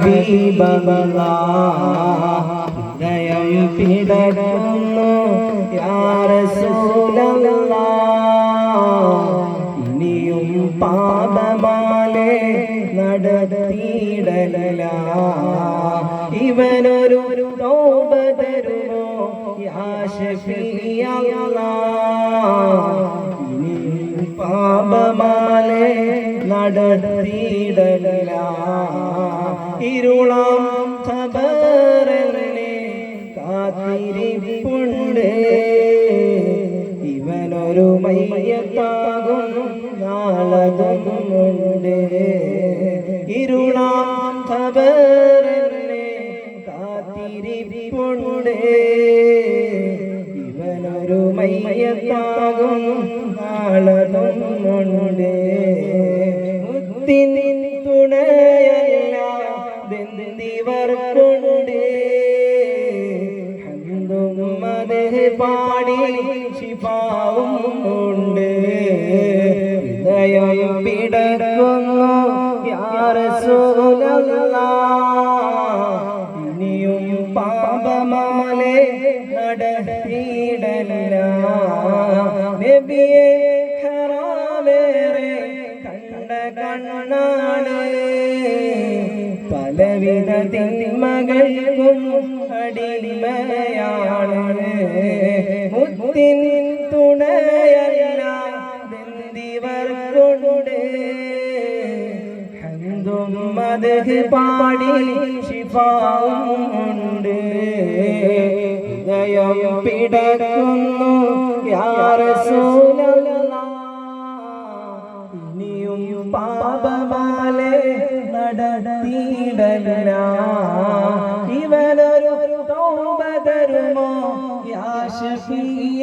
ഹബീബല്ലാഹ് ഹൃദയം പിടക്കുന്നു യാ റസൂലല്ലാഹ് ഇനിയും പാപമാലെ നടത്തിയിടല ഇവനൊരു തൗബ തരുമോ യാ ശഫീഅല്ലാഹ് ഇനിയും പാപമാലെ നടത്തിയിടല ഇരുളാം ഖബറിനെ കാത്തിരിപ്പുണ്ട് ഇവനൊരു മയ്യത്താകും നാളതുമുണ്ട് ഇരുളാം ഖബറിനെ കാത്തിരിപ്പുണ്ട് ഇവനൊരു മയ്യത്താകും നാളതുമുണ്ട് മുത്തിൻ തുണയല്ലാതെന്തിവർക്കുണ്ട് ഹംദും മദ്ഹ് പാടി ശിഫാവും ഉണ്ട് ഹൃദയം പിടക്കുന്നു യാ റസൂലല്ലാഹ് ഇനിയും പാപമാലെ നടത്തിയിടല നബിയെ ഹറാമേറെ കണ്ട കണ്ണാണ് പലവിധ തിന്മകൾക്കും അടിമയാണ് മുത്തിൻ തുണയല്ലാതെന്തിവർക്കുണ്ട് ഹംദും മദ്ഹ് പാടി ശിഫാവും ഉണ്ട് ഹൃദയം പിടക്കുന്നു യാ റസൂലല്ലാഹ് ഇനിയും പാപമാലെ നടത്തിയിടല ഇവനൊരു തൗബ തരുമോ യാ ശഫീ